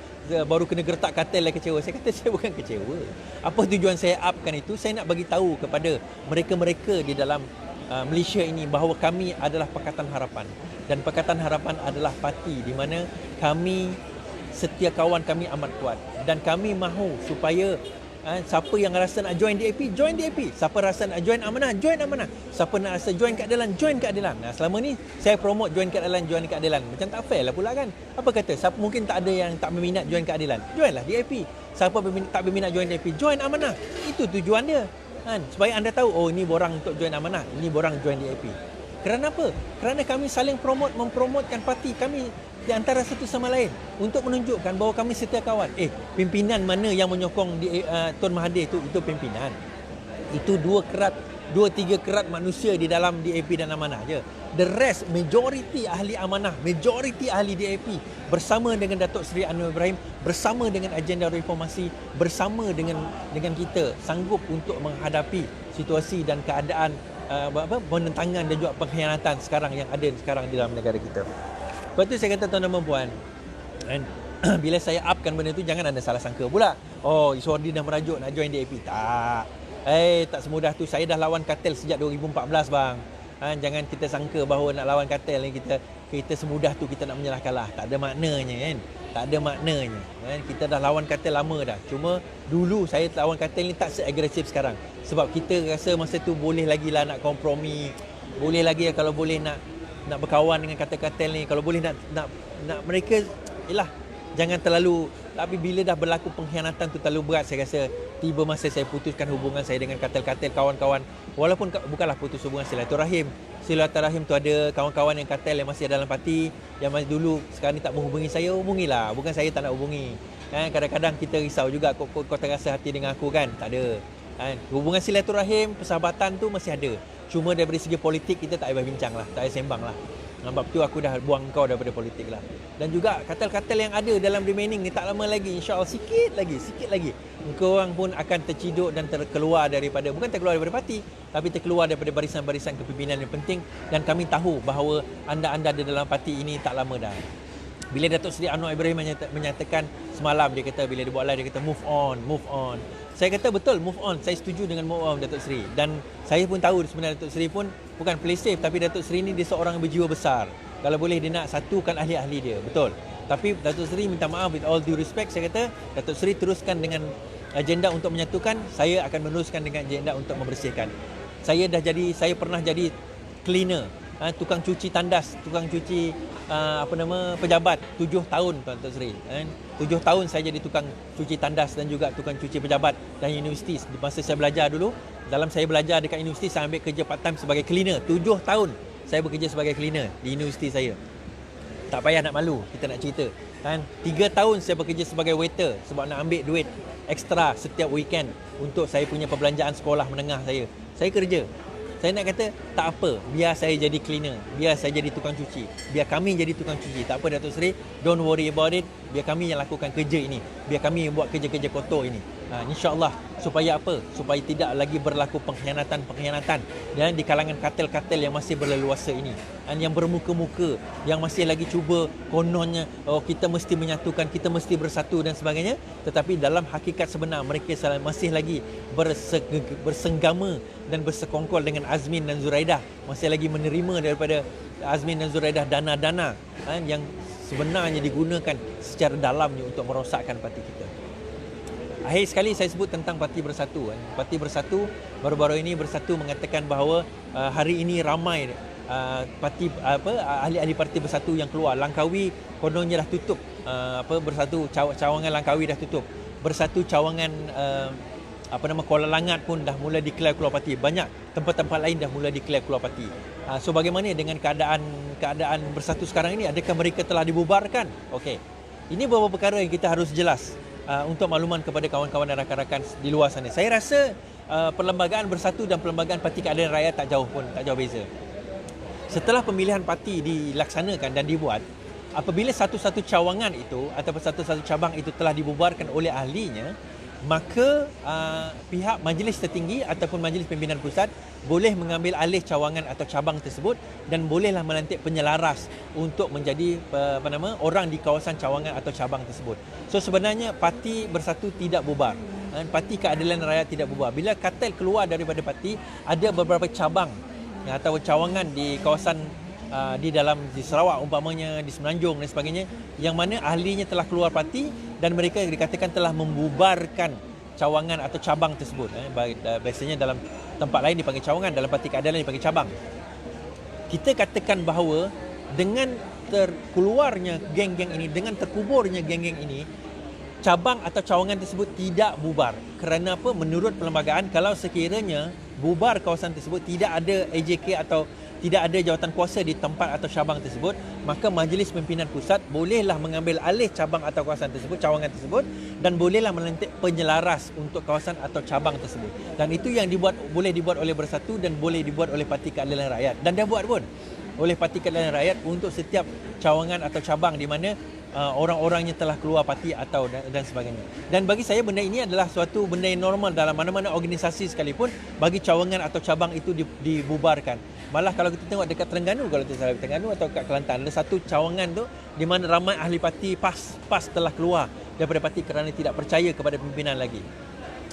baru kena gertak kartel dah kecewa. Saya kata saya bukan kecewa. Apa tujuan saya upkan itu? Saya nak bagi tahu kepada mereka-mereka di dalam Malaysia ini bahawa kami adalah Pakatan Harapan. Dan Pakatan Harapan adalah parti di mana kami, setia kawan kami amat kuat. Dan kami mahu supaya siapa yang rasa nak join DAP, join DAP. Siapa rasa nak join Amanah, join Amanah. Siapa nak rasa join Keadilan, join Keadilan. Selama ni saya promote join Keadilan, join Keadilan. Macam tak fair lah pula kan. Apa kata, siapa mungkin tak ada yang tak berminat join Keadilan, joinlah DAP. Siapa tak berminat join DAP, join Amanah. Itu tujuan dia. Supaya anda tahu, oh ini borang untuk join Amanah, ini borang join DAP. Kerana apa? Kerana kami saling mempromotkan parti kami di antara satu sama lain untuk menunjukkan bahawa kami setia kawan. Pimpinan mana yang menyokong Tun Mahathir itu pimpinan. Itu 2-3 kerat manusia di dalam DAP dan Amanah je. The rest, majoriti ahli Amanah, majoriti ahli DAP bersama dengan Datuk Seri Anwar Ibrahim, bersama dengan agenda reformasi, bersama dengan kita sanggup untuk menghadapi situasi dan keadaan penentangan dan juga pengkhianatan sekarang yang ada sekarang di dalam negara kita. Sebab tu saya kata tuan-tuan dan puan, bila saya upkan benda tu, jangan anda salah sangka pula, oh Iswardi dah merajuk nak join DAP. Tak semudah tu. Saya dah lawan kartel sejak 2014 bang. Jangan kita sangka bahawa nak lawan kartel ni kita semudah tu kita nak menyerah kalah. Tak ada maknanya kan. Tak ada maknanya kan. Kita dah lawan kartel lama dah. Cuma dulu saya lawan kartel ni tak seagresif sekarang. Sebab kita rasa masa tu boleh lagi lah nak kompromi. Boleh lagi lah kalau boleh nak berkawan dengan kartel-kartel ni. Kalau boleh nak mereka, yelah, jangan terlalu. Tapi bila dah berlaku pengkhianatan tu terlalu berat, saya rasa tiba masa saya putuskan hubungan saya dengan kartel-kartel kawan-kawan. Walaupun bukanlah putus hubungan, silaturahim. Silaturahim tu ada kawan-kawan yang kartel yang masih ada dalam parti, yang masih dulu sekarang ni tak menghubungi saya, hubungilah. Bukan saya tak nak hubungi. Kadang-kadang kita risau juga, kau terasa hati dengan aku kan? Tak ada. Hubungan silaturahim, persahabatan tu masih ada. Cuma daripada segi politik kita tak payah bincang lah, tak payah sembang lah. Sebab tu aku dah buang kau daripada politik lah. Dan juga kartel-kartel yang ada dalam remaining ni tak lama lagi, insya-Allah sikit lagi engkau orang pun akan terciduk dan terkeluar daripada, bukan terkeluar daripada parti, tapi terkeluar daripada barisan-barisan kepimpinan yang penting. Dan kami tahu bahawa anda di dalam parti ini tak lama dah. Bila Datuk Seri Anwar Ibrahim menyatakan semalam, dia kata, bila dia buat live, dia kata move on. Saya kata betul, move on. Saya setuju dengan move on Datuk Seri. Dan saya pun tahu sebenarnya Datuk Seri pun bukan play safe, tapi Datuk Seri ni dia seorang yang berjiwa besar. Kalau boleh dia nak satukan ahli-ahli dia, betul. Tapi Datuk Seri minta maaf, with all due respect, saya kata Datuk Seri teruskan dengan agenda untuk menyatukan, saya akan meneruskan dengan agenda untuk membersihkan. Saya pernah jadi cleaner tukang cuci tandas, tukang cuci pejabat 7 tahun Tuan Sri. 7 tahun saya jadi tukang cuci tandas dan juga tukang cuci pejabat dan universiti. Masa saya belajar dulu, dalam saya belajar dekat universiti, saya ambil kerja part time sebagai cleaner. 7 tahun saya bekerja sebagai cleaner di universiti saya. Tak payah nak malu, kita nak cerita. 3 tahun saya bekerja sebagai waiter sebab nak ambil duit ekstra setiap weekend untuk saya punya perbelanjaan sekolah menengah saya. Saya kerja. Saya nak kata, tak apa, biar saya jadi cleaner, biar saya jadi tukang cuci, biar kami jadi tukang cuci. Tak apa Datuk Seri, don't worry about it, biar kami yang lakukan kerja ini, biar kami yang buat kerja-kerja kotor ini. InsyaAllah, supaya apa? Supaya tidak lagi berlaku pengkhianatan-pengkhianatan dan di kalangan kartel-kartel yang masih berleluasa ini, yang bermuka-muka, yang masih lagi cuba kononnya, kita mesti menyatukan, kita mesti bersatu dan sebagainya. Tetapi dalam hakikat sebenar, mereka masih lagi bersenggama dan bersekongkol dengan Azmin dan Zuraidah, masih lagi menerima daripada Azmin dan Zuraidah dana-dana yang sebenarnya digunakan secara dalamnya untuk merosakkan parti kita. Akhir sekali saya sebut tentang Parti Bersatu. Parti Bersatu baru-baru ini Bersatu mengatakan bahawa hari ini ramai ahli-ahli Parti Bersatu yang keluar. Langkawi kononnya dah tutup. Bersatu cawangan Langkawi dah tutup. Bersatu cawangan Kuala Langat pun dah mula declare keluar parti. Banyak tempat-tempat lain dah mula declare keluar parti. So bagaimana dengan keadaan Bersatu sekarang ini? Adakah mereka telah dibubarkan? Okey. Ini beberapa perkara yang kita harus jelas untuk makluman kepada kawan-kawan dan rakan-rakan di luar sana. Saya rasa perlembagaan Bersatu dan perlembagaan Parti Keadilan Rakyat tak jauh beza. Setelah pemilihan parti dilaksanakan dan dibuat, apabila satu-satu cawangan itu ataupun satu-satu cabang itu telah dibubarkan oleh ahlinya, maka pihak majlis tertinggi ataupun majlis pimpinan pusat boleh mengambil alih cawangan atau cabang tersebut dan bolehlah melantik penyelaras untuk menjadi orang di kawasan cawangan atau cabang tersebut. So sebenarnya Parti Bersatu tidak bubar. Parti Keadilan Rakyat tidak bubar. Bila kartel keluar daripada parti, ada beberapa cabang atau cawangan di kawasan di Sarawak umpamanya, di Semenanjung dan sebagainya, yang mana ahlinya telah keluar parti dan mereka dikatakan telah membubarkan cawangan atau cabang tersebut. Biasanya dalam tempat lain dipanggil cawangan, dalam Parti Keadilan dipanggil cabang. Kita katakan bahawa dengan terkeluarnya geng-geng ini, dengan terkuburnya geng-geng ini, cabang atau cawangan tersebut tidak bubar. Kerana apa? Menurut perlembagaan, kalau sekiranya bubar kawasan tersebut, tidak ada AJK atau tidak ada jawatan kuasa di tempat atau cabang tersebut, maka Majlis Pimpinan Pusat bolehlah mengambil alih cabang atau kawasan tersebut, cawangan tersebut, dan bolehlah melantik penyelaras untuk kawasan atau cabang tersebut. Dan itu yang boleh dibuat oleh Bersatu dan boleh dibuat oleh Parti Keadilan Rakyat. Dan dia buat pun oleh Parti Keadilan Rakyat untuk setiap cawangan atau cabang di mana orang-orangnya telah keluar parti atau dan sebagainya. Dan bagi saya benda ini adalah suatu benda yang normal dalam mana-mana organisasi sekalipun, bagi cawangan atau cabang itu dibubarkan. Malah kalau kita tengok dekat Terengganu, kalau tidak salah Terengganu atau kat Kelantan, ada satu cawangan tu di mana ramai ahli parti PAS telah keluar daripada parti kerana tidak percaya kepada pimpinan lagi.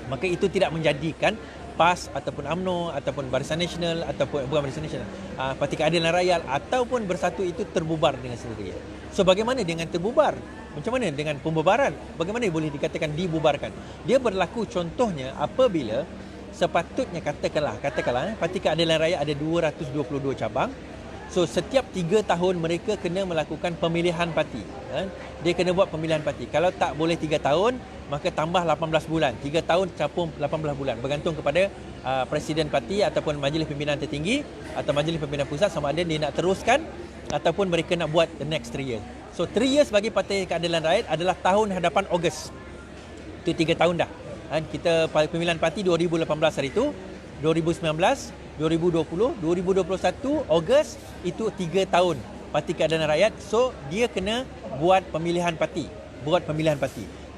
Maka itu tidak menjadikan PAS ataupun UMNO ataupun Barisan Nasional ataupun bukan Barisan Nasional, Parti Keadilan Rakyat ataupun Bersatu itu terbubar dengan sendirinya. So bagaimana dengan terbubar? Macam mana dengan pembubaran? Bagaimana boleh dikatakan dibubarkan? Dia berlaku contohnya apabila sepatutnya katakanlah Parti Keadilan Rakyat ada 222 cabang. So setiap 3 tahun mereka kena melakukan pemilihan parti. Dia kena buat pemilihan parti. Kalau tak boleh 3 tahun, maka tambah 18 bulan. 3 tahun campur 18 bulan. Bergantung kepada Presiden parti ataupun Majlis Pimpinan Tertinggi atau Majlis Pimpinan Pusat sama ada dia nak teruskan ataupun mereka nak buat the next 3 years. So 3 years bagi Parti Keadilan Rakyat adalah tahun hadapan Ogos. Itu 3 tahun dah. Kita pemilihan parti 2018 hari itu, 2019, 2020, 2021 Ogos, itu 3 tahun Parti Keadilan Rakyat. So dia kena buat pemilihan parti.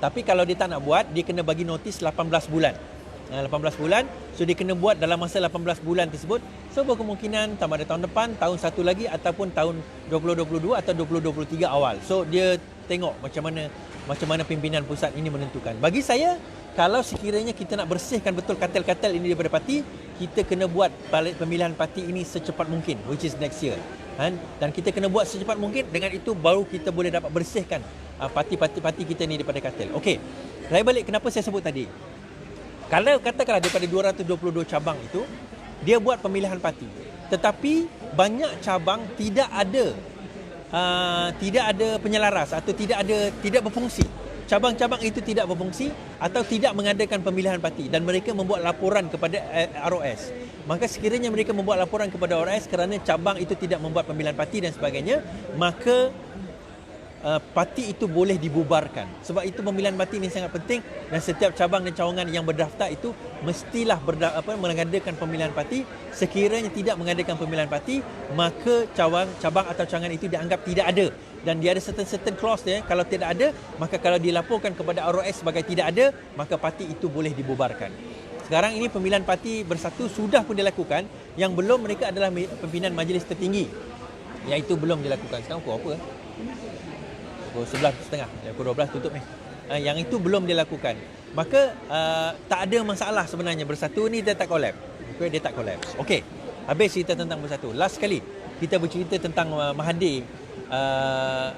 Tapi kalau dia tak nak buat, dia kena bagi notis 18 bulan. 18 bulan, so dia kena buat dalam masa 18 bulan tersebut. So berkemungkinan sama ada tahun depan, tahun satu lagi ataupun tahun 2022 atau 2023 awal. So dia tengok macam mana pimpinan pusat ini menentukan. Bagi saya, kalau sekiranya kita nak bersihkan betul kartel-kartel ini daripada parti, kita kena buat pemilihan parti ini secepat mungkin, which is next year. Dan kita kena buat secepat mungkin, dengan itu baru kita boleh dapat bersihkan parti-parti kita ni daripada kartel. Okey, saya balik kenapa saya sebut tadi. Kalau katakanlah daripada 222 cabang itu, dia buat pemilihan parti. Tetapi banyak cabang tidak ada penyelaras atau tidak berfungsi. Cabang-cabang itu tidak berfungsi atau tidak mengadakan pemilihan parti dan mereka membuat laporan kepada ROS. Maka sekiranya mereka membuat laporan kepada ROS kerana cabang itu tidak membuat pemilihan parti dan sebagainya, maka parti itu boleh dibubarkan. Sebab itu pemilihan parti ini sangat penting dan setiap cabang dan cawangan yang berdaftar itu mestilah mengadakan pemilihan parti. Sekiranya tidak mengadakan pemilihan parti, maka cabang atau cawangan itu dianggap tidak ada. Dan dia ada certain clause dia, kalau tidak ada, maka kalau dilaporkan kepada ROS sebagai tidak ada, maka parti itu boleh dibubarkan. Sekarang ini pemilihan parti bersatu sudah pun dilakukan, yang belum mereka adalah pimpinan majlis tertinggi. Yang itu belum dilakukan. Sekarang pukul apa? Pukul 11.30, pukul 12 tutup ni. Yang itu belum dilakukan. Maka tak ada masalah sebenarnya bersatu ni dia tak collapse. Okay, dia tak collapse. Okey. Habis cerita tentang bersatu. Last sekali kita bercerita tentang Mahathir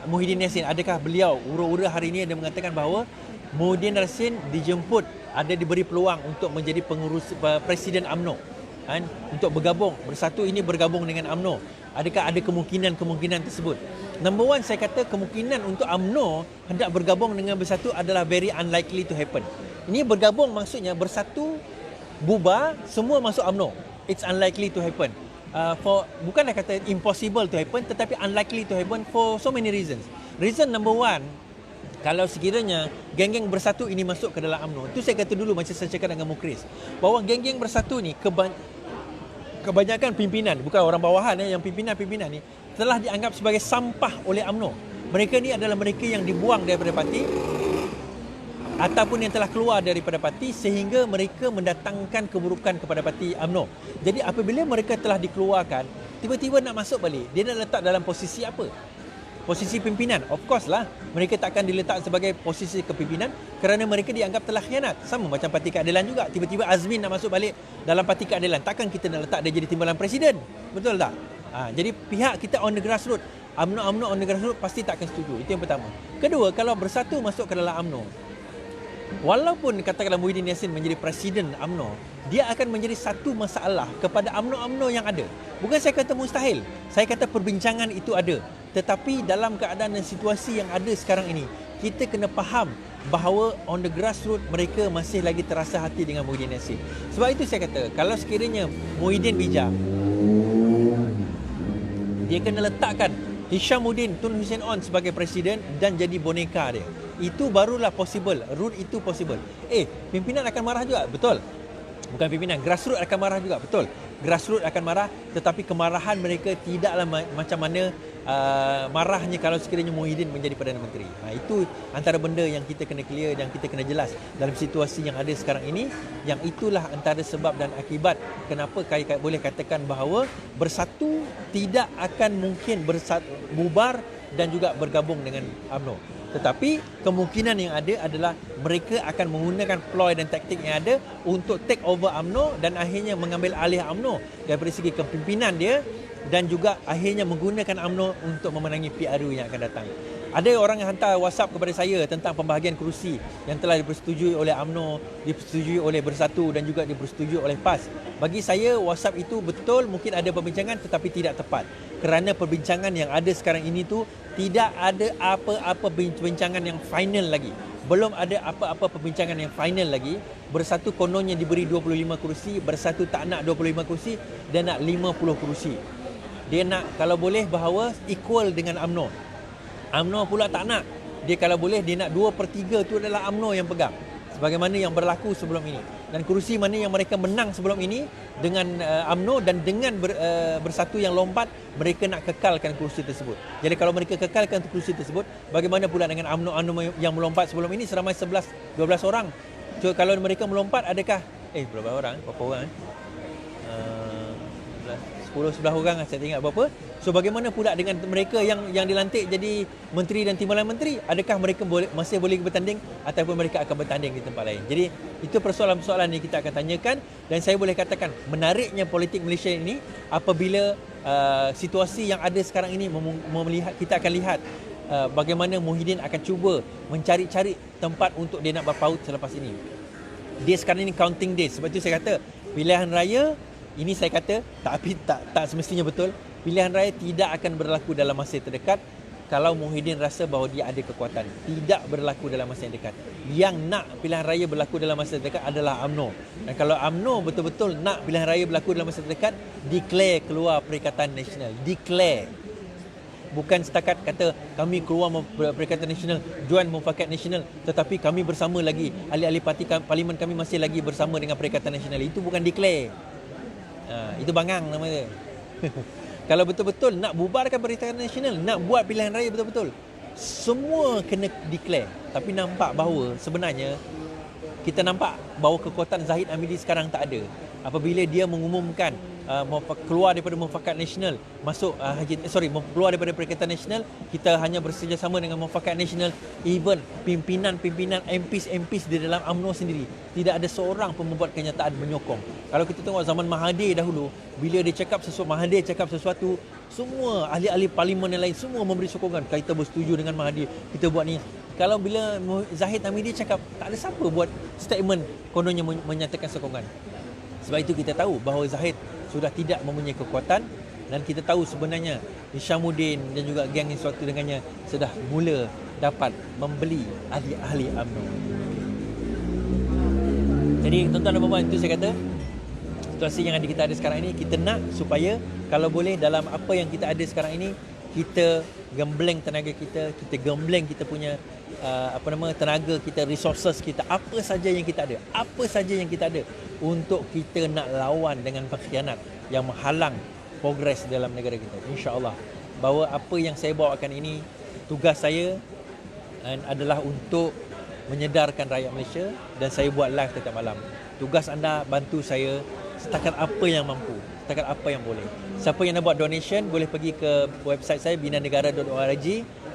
Muhyiddin Yassin. Adakah beliau ura-ura hari ini ada mengatakan bahawa Muhyiddin Yassin dijemput, ada diberi peluang untuk menjadi pengurus Presiden UMNO, untuk bergabung bersatu ini, bergabung dengan UMNO. Adakah ada kemungkinan tersebut? Number one, saya kata kemungkinan untuk UMNO hendak bergabung dengan bersatu adalah very unlikely to happen. Ini bergabung maksudnya bersatu, bubar, semua masuk UMNO. It's unlikely to happen. Bukanlah kata impossible to happen, tetapi unlikely to happen for so many reasons. Reason number one, kalau sekiranya geng-geng bersatu ini masuk ke dalam UMNO, itu saya kata dulu macam saya cakap dengan Mukris, bahawa geng-geng bersatu ni kebanyakan pimpinan, bukan orang bawahan, yang pimpinan-pimpinan ni telah dianggap sebagai sampah oleh UMNO. Mereka ni adalah mereka yang dibuang daripada parti ataupun yang telah keluar daripada parti sehingga mereka mendatangkan keburukan kepada parti UMNO. Jadi apabila mereka telah dikeluarkan, tiba-tiba nak masuk balik, dia nak letak dalam posisi apa? Posisi pimpinan. Of course lah, mereka takkan diletak sebagai posisi kepimpinan kerana mereka dianggap telah khianat. Sama macam Parti Keadilan juga. Tiba-tiba Azmin nak masuk balik dalam Parti Keadilan, takkan kita nak letak dia jadi timbalan presiden? Betul tak? Jadi pihak kita on the grassroots, UMNO on the grassroots pasti takkan setuju. Itu yang pertama. Kedua, kalau bersatu masuk ke dalam UMNO, walaupun katakanlah Muhyiddin Yassin menjadi presiden UMNO, dia akan menjadi satu masalah kepada UMNO yang ada. Bukan saya kata mustahil, saya kata perbincangan itu ada. Tetapi dalam keadaan dan situasi yang ada sekarang ini, kita kena faham bahawa on the grassroots mereka masih lagi terasa hati dengan Muhyiddin Yassin. Sebab itu saya kata, kalau sekiranya Muhyiddin bijak, dia kena letakkan Hishamuddin Tun Hussein On sebagai presiden dan jadi boneka dia. Itu barulah possible. Route itu possible. Pimpinan akan marah juga, betul. Bukan pimpinan, grassroots akan marah juga, betul. Grassroots akan marah, tetapi kemarahan mereka tidaklah macam mana marahnya kalau sekiranya Muhyiddin menjadi Perdana Menteri. Itu antara benda yang kita kena clear dan kita kena jelas dalam situasi yang ada sekarang ini. Yang itulah antara sebab dan akibat kenapa boleh katakan bahawa bersatu tidak akan mungkin bubar dan juga bergabung dengan UMNO. Tetapi kemungkinan yang ada adalah mereka akan menggunakan ploy dan taktik yang ada untuk take over UMNO dan akhirnya mengambil alih UMNO daripada segi kepimpinan dia, dan juga akhirnya menggunakan UMNO untuk memenangi PRU yang akan datang. Ada orang yang hantar WhatsApp kepada saya tentang pembahagian kerusi yang telah dipersetujui oleh UMNO, dipersetujui oleh Bersatu dan juga dipersetujui oleh PAS. Bagi saya WhatsApp itu betul mungkin ada perbincangan tetapi tidak tepat. Kerana perbincangan yang ada sekarang ini tu tidak ada apa-apa perbincangan yang final lagi. Belum ada apa-apa perbincangan yang final lagi. Bersatu kononnya diberi 25 kerusi, Bersatu tak nak 25 kerusi, dia nak 50 kerusi. Dia nak kalau boleh bahawa equal dengan UMNO. UMNO pula tak nak. Dia kalau boleh dia nak 2/3 tu adalah UMNO yang pegang. Sebagaimana yang berlaku sebelum ini. Dan kerusi mana yang mereka menang sebelum ini dengan UMNO dan dengan Bersatu yang lompat, mereka nak kekalkan kerusi tersebut. Jadi kalau mereka kekalkan kerusi tersebut, bagaimana pula dengan UMNO yang melompat sebelum ini seramai 11-12 orang. So kalau mereka melompat adakah berapa orang? Berapa orang? 10-11 orang saya tak ingat berapa. So bagaimana pula dengan mereka yang dilantik jadi menteri dan timbalan menteri? Adakah mereka masih boleh bertanding ataupun mereka akan bertanding di tempat lain? Jadi itu persoalan-persoalan yang kita akan tanyakan, dan saya boleh katakan menariknya politik Malaysia ini apabila situasi yang ada sekarang ini kita akan lihat bagaimana Muhyiddin akan cuba mencari-cari tempat untuk dia nak berpaut selepas ini. Dia sekarang ini counting days. Sebab itu saya kata pilihan raya Ini saya kata, tapi tak semestinya betul. Pilihan raya tidak akan berlaku dalam masa terdekat kalau Muhyiddin rasa bahawa dia ada kekuatan. Tidak berlaku dalam masa yang dekat. Yang nak pilihan raya berlaku dalam masa terdekat adalah UMNO. Dan kalau UMNO betul-betul nak pilihan raya berlaku dalam masa terdekat, declare keluar Perikatan Nasional. Declare. Bukan setakat kata kami keluar Perikatan Nasional, join Mufakat Nasional, tetapi kami bersama lagi, ahli-ahli parlimen kami masih lagi bersama dengan Perikatan Nasional. Itu bukan declare. Itu bangang nama dia. Kalau betul-betul nak bubarkan Perikatan Nasional, nak buat pilihan raya betul-betul, semua kena declare. Tapi nampak bahawa sebenarnya kita nampak bahawa kekuatan Zahid Hamidi sekarang tak ada. Apabila dia mengumumkan keluar daripada Mufakat Nasional, masuk keluar daripada Perikatan Nasional, kita hanya bekerjasama dengan Mufakat Nasional. Even pimpinan MPs di dalam UMNO sendiri, tidak ada seorang pun membuat kenyataan menyokong. Kalau kita tengok zaman Mahathir dahulu, bila dia cakap sesuatu, semua ahli-ahli parlimen yang lain semua memberi sokongan. Kita bersetuju dengan Mahathir, kita buat ni. Kalau bila Zahid Hamidi cakap, tak ada siapa buat statement kononnya menyatakan sokongan. Sebab itu kita tahu bahawa Zahid sudah tidak mempunyai kekuatan, dan kita tahu sebenarnya Hishamuddin dan juga geng yang sewaktu dengannya sudah mula dapat membeli ahli-ahli UMNO. Jadi tuan-tuan dan puan-puan, itu saya kata situasi yang kita ada sekarang ini, kita nak supaya kalau boleh dalam apa yang kita ada sekarang ini, kita gembleng tenaga kita gembleng kita punya tenaga kita, resources kita, apa saja yang kita ada untuk kita nak lawan dengan pengkhianat yang menghalang progres dalam negara kita. InsyaAllah bahawa apa yang saya bawakan ini, tugas saya adalah untuk menyedarkan rakyat Malaysia, dan saya buat live setiap malam. Tugas anda bantu saya setakat apa yang mampu, setakat apa yang boleh. Siapa yang nak buat donation boleh pergi ke website saya binanegara.org.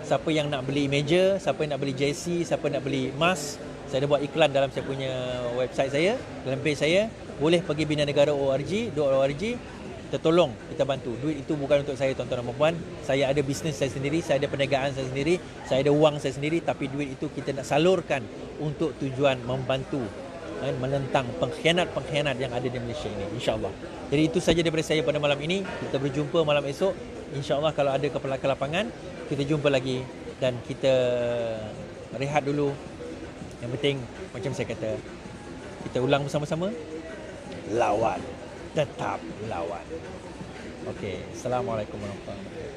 Siapa yang nak beli meja, siapa yang nak beli jersey, siapa yang nak beli mask, saya dah buat iklan dalam saya punya website saya, dalam page saya. Boleh pergi binanegara.org. Kita tolong, kita bantu. Duit itu bukan untuk saya, tuan-tuan dan puan-puan. Saya ada bisnes saya sendiri, saya ada perniagaan saya sendiri, saya ada wang saya sendiri, tapi duit itu kita nak salurkan untuk tujuan membantu menentang pengkhianat yang ada di Malaysia ini, insya-Allah. Jadi itu saja daripada saya pada malam ini. Kita berjumpa malam esok, insya-Allah. Kalau ada ke lapangan, kita jumpa lagi, dan kita rehat dulu. Yang penting macam saya kata, kita ulang bersama-sama, lawan, tetap lawan. Okey, Assalamualaikum warahmatullahi wabarakatuh.